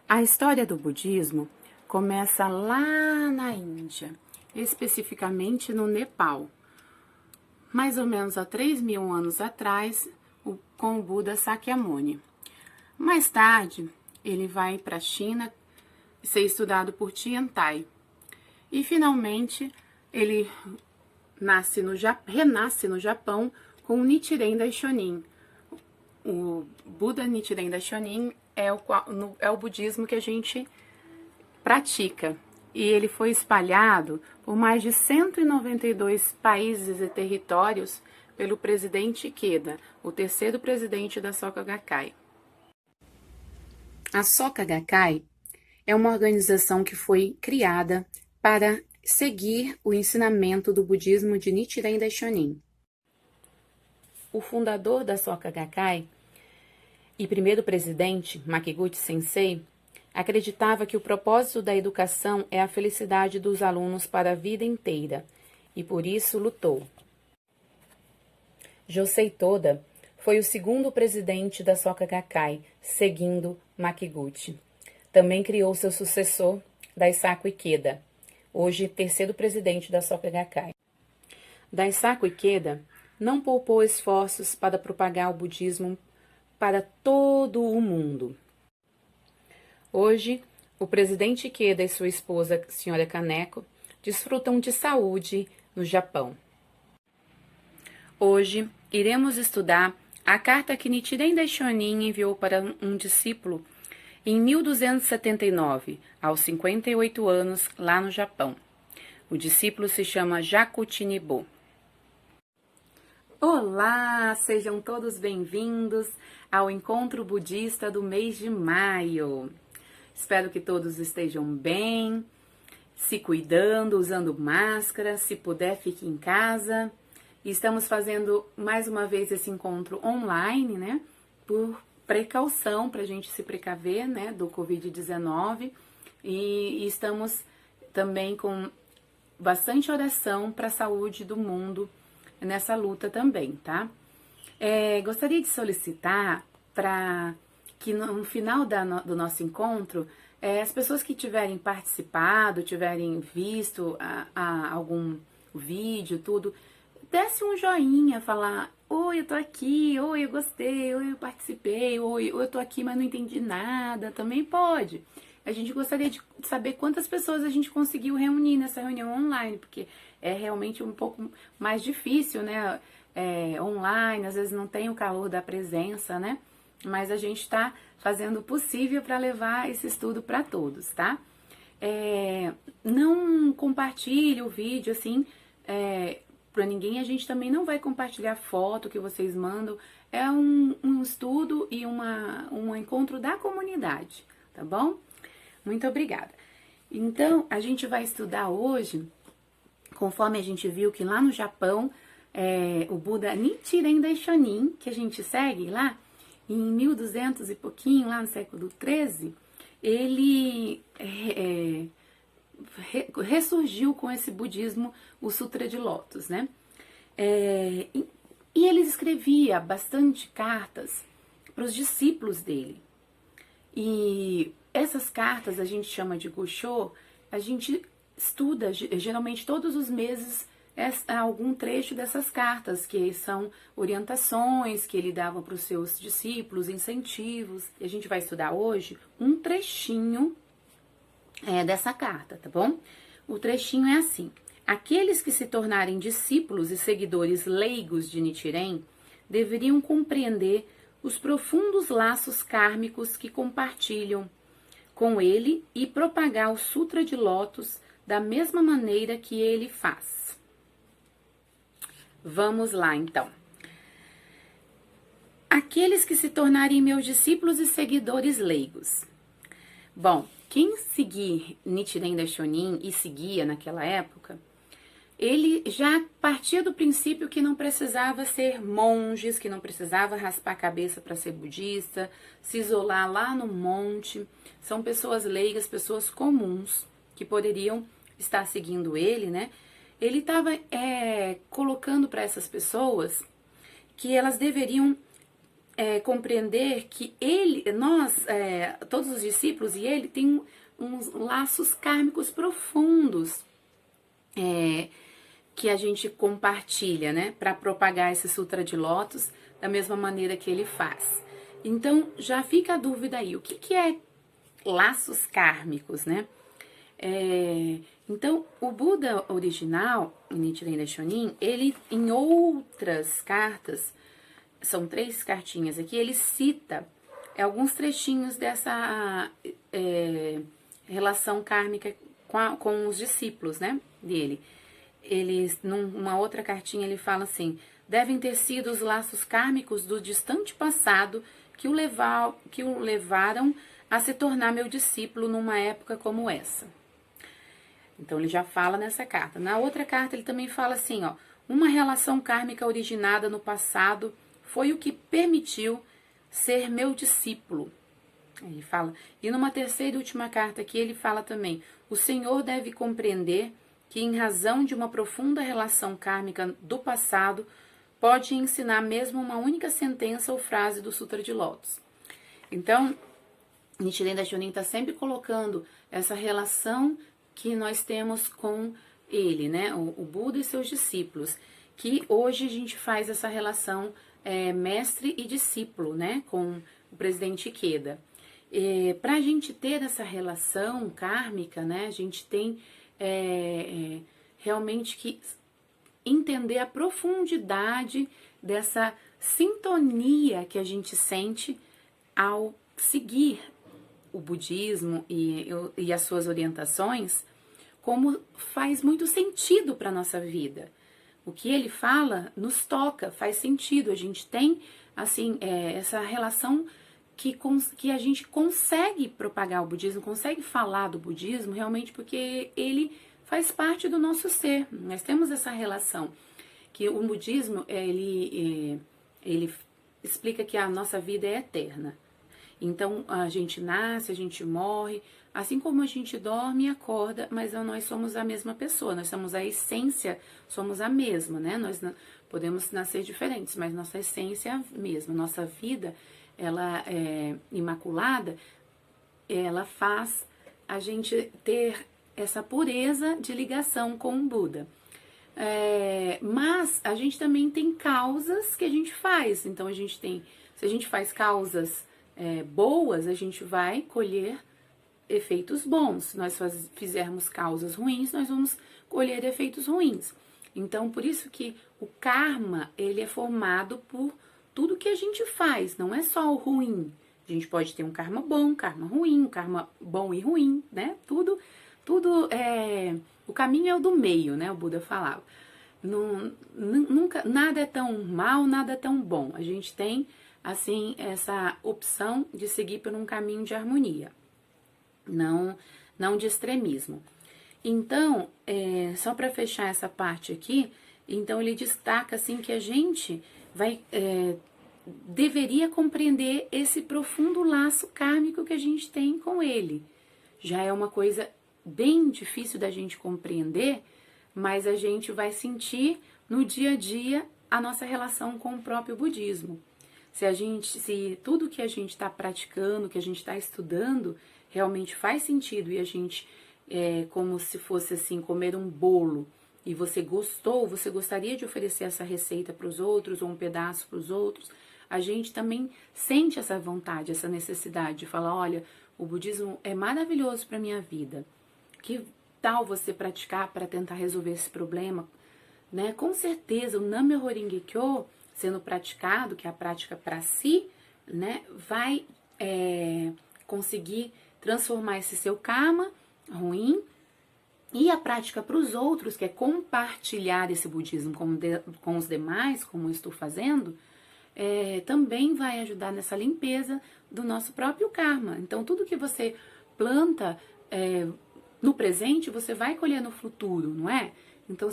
A história do budismo começa lá na Índia, especificamente no Nepal, mais ou menos há 3.000 anos atrás, com o Buda Sakyamuni. Mais tarde, ele vai para a China ser estudado por Tiantai. E finalmente, ele renasce no Japão com Nichiren Daishonin. O Buda Nichiren Daishonin é o budismo que a gente pratica. E ele foi espalhado por mais de 192 países e territórios pelo presidente Ikeda, o terceiro presidente da Soka Gakkai. A Soka Gakkai é uma organização que foi criada para seguir o ensinamento do budismo de Nichiren Daishonin. O fundador da Soka Gakkai e primeiro presidente, Makiguchi Sensei, acreditava que o propósito da educação é a felicidade dos alunos para a vida inteira, e por isso lutou. Josei Toda foi o segundo presidente da Soka Gakkai, seguindo Makiguchi. Também criou seu sucessor, Daisaku Ikeda, hoje terceiro presidente da Soka Gakkai. Daisaku Ikeda não poupou esforços para propagar o budismo para todo o mundo. Hoje, o presidente Ikeda e sua esposa, Sra. Kaneko, desfrutam de saúde no Japão. Hoje, iremos estudar a carta que Nichiren Daishonin enviou para um discípulo em 1279, aos 58 anos, lá no Japão. O discípulo se chama Jakuchi Nibo. Olá, sejam todos bem-vindos ao encontro budista do mês de maio. Espero que todos estejam bem, se cuidando, usando máscara, se puder fique em casa. E estamos fazendo mais uma vez esse encontro online, né, por precaução, para a gente se precaver, né, do Covid-19. E estamos também com bastante oração para a saúde do mundo nessa luta também, tá? Gostaria de solicitar para que no final do nosso encontro, as pessoas que tiverem participado, tiverem visto algum vídeo, tudo, desse um joinha, falar, oi, eu tô aqui, oi, eu gostei, oi, eu participei, oi, eu tô aqui, mas não entendi nada, também pode. A gente gostaria de saber quantas pessoas a gente conseguiu reunir nessa reunião online, porque é realmente um pouco mais difícil, né? Online, às vezes não tem o calor da presença, né? Mas a gente está fazendo o possível para levar esse estudo para todos, tá? Não compartilhe o vídeo assim para ninguém, a gente também não vai compartilhar foto que vocês mandam. É um estudo e um encontro da comunidade, tá bom? Muito obrigada. Então, a gente vai estudar hoje, conforme a gente viu que lá no Japão, o Buda Nichiren Daishonin, que a gente segue lá, em 1200 e pouquinho, lá no século XIII, ele ressurgiu com esse budismo, o Sutra de Lótus, né? E ele escrevia bastante cartas para os discípulos dele. E essas cartas a gente chama de Gosho, a gente estuda geralmente todos os meses algum trecho dessas cartas, que são orientações que ele dava para os seus discípulos, incentivos. E a gente vai estudar hoje um trechinho dessa carta, tá bom? O trechinho é assim: aqueles que se tornarem discípulos e seguidores leigos de Nichiren deveriam compreender os profundos laços kármicos que compartilham com ele e propagar o Sutra de Lótus da mesma maneira que ele faz. Vamos lá, então. Aqueles que se tornarem meus discípulos e seguidores leigos. Bom, quem seguir Nichiren Daishonin e seguia naquela época, ele já partia do princípio que não precisava ser monges, que não precisava raspar a cabeça para ser budista, se isolar lá no monte. São pessoas leigas, pessoas comuns, que poderiam estar seguindo ele, né? Ele estava colocando para essas pessoas que elas deveriam compreender que ele, nós, todos os discípulos e ele, tem uns laços kármicos profundos que a gente compartilha, né, para propagar esse Sutra de Lótus da mesma maneira que ele faz. Então, já fica a dúvida aí, o que é laços kármicos, né? Então, o Buda original, Nichiren Daishonin, ele, em outras cartas, são 3 cartinhas aqui, ele cita alguns trechinhos dessa relação kármica com os discípulos, né, dele. Numa outra cartinha, ele fala assim: devem ter sido os laços kármicos do distante passado que o levaram a se tornar meu discípulo numa época como essa. Então, ele já fala nessa carta. Na outra carta, ele também fala assim, ó: uma relação kármica originada no passado foi o que permitiu ser meu discípulo. Ele fala. E numa terceira e última carta aqui, ele fala também: o Senhor deve compreender que, em razão de uma profunda relação kármica do passado, pode ensinar mesmo uma única sentença ou frase do Sutra de Lótus. Então, Nichiren Daishonin está sempre colocando essa relação que nós temos com ele, né, o Buda e seus discípulos, que hoje a gente faz essa relação mestre e discípulo, né, com o presidente Ikeda. Para a gente ter essa relação kármica, né, a gente tem realmente que entender a profundidade dessa sintonia que a gente sente ao seguir o budismo e as suas orientações, como faz muito sentido para a nossa vida. O que ele fala nos toca, faz sentido. A gente tem, assim, essa relação que a gente consegue propagar o budismo, consegue falar do budismo realmente porque ele faz parte do nosso ser. Nós temos essa relação, que o budismo, ele explica que a nossa vida é eterna. Então, a gente nasce, a gente morre, assim como a gente dorme e acorda, mas nós somos a mesma pessoa, nós somos a essência, somos a mesma, né? Nós podemos nascer diferentes, mas nossa essência é a mesma. Nossa vida, ela é imaculada, ela faz a gente ter essa pureza de ligação com o Buda. Mas a gente também tem causas que a gente faz, então se a gente faz causas boas, a gente vai colher efeitos bons. Se nós fizermos causas ruins, nós vamos colher efeitos ruins. Então, por isso que o karma, ele é formado por tudo que a gente faz, não é só o ruim. A gente pode ter um karma bom, karma ruim, um karma bom e ruim, né? Tudo o caminho é o do meio, né? O Buda falava. Nunca, nada é tão mal, nada é tão bom. A gente tem, assim, essa opção de seguir por um caminho de harmonia, não de extremismo. Então, só para fechar essa parte aqui, então ele destaca, assim, que a gente deveria compreender esse profundo laço kármico que a gente tem com ele. Já é uma coisa bem difícil da gente compreender, mas a gente vai sentir no dia a dia a nossa relação com o próprio budismo. Se tudo que a gente está praticando, que a gente está estudando, realmente faz sentido e a gente, como se fosse assim, comer um bolo e você gostou, você gostaria de oferecer essa receita para os outros ou um pedaço para os outros, a gente também sente essa vontade, essa necessidade de falar: olha, o budismo é maravilhoso para a minha vida. Que tal você praticar para tentar resolver esse problema? Né? Com certeza, o Nam-myoho Renge-kyo, sendo praticado, que é a prática para si, né, vai conseguir transformar esse seu karma ruim, e a prática para os outros, que é compartilhar esse budismo com os demais, como eu estou fazendo, também vai ajudar nessa limpeza do nosso próprio karma. Então, tudo que você planta no presente, você vai colher no futuro, não é? Então,